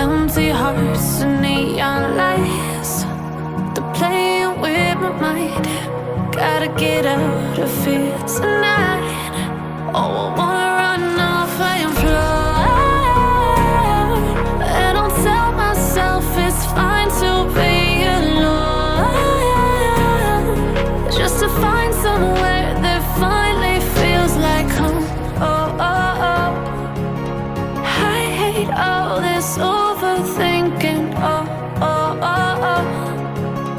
empty hearts and neon lights. They're playing with my mind. Gotta get out of here tonight. Oh, I wanna run off and fly. And I'll tell myself it's fine to be alone, just to find somewhere that finally feels like home. Oh, oh, oh. I hate all this overthinking. Oh, oh, oh, oh.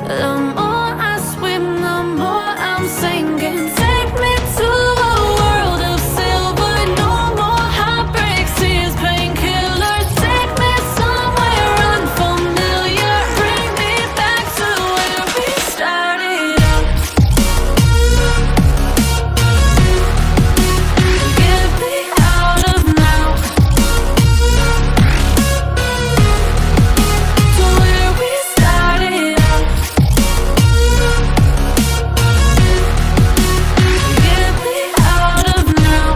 The more I swim, the more I'm sinking. Take me to a world of silver. No more heartbreaks, tears, painkillers. Take me somewhere unfamiliar. Bring me back to where we started out. Get me out of now, to where we started out. Get me out of now,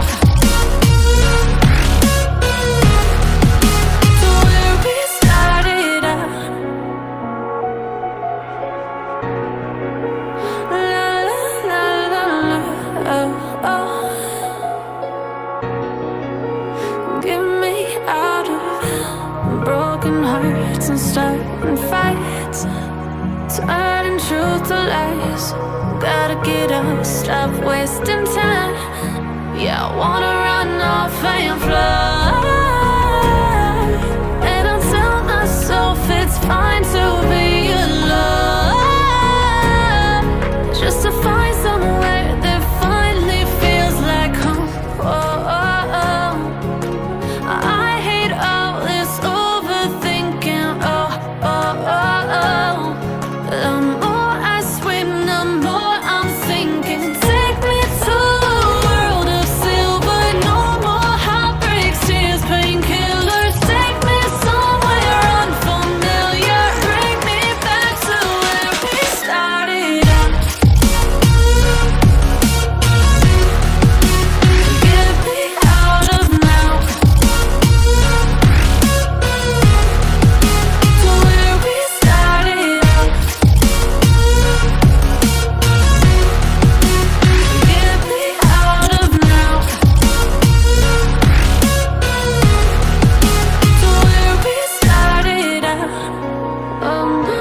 to where we started out. La la la la la, oh, oh. Get me out of broken hearts and starting fights, turning truth to lies. Gotta get up, stop wasting time. Yeah, I wanna run off and fly. And I'll tell myself it's fine to be alone, just to find somewhere that finally feels like home. Oh, oh, oh. I hate all this overthinking. Oh, oh, oh, oh. The more I swim, the more I'm sinking. Take me to a world of silver. No more heartbreaks, tears, painkillers. Take me somewhere unfamiliar. Bring me back to where we started out. Get me out of now, to where we started out. Get me out of now, to where we started out. Oh, no.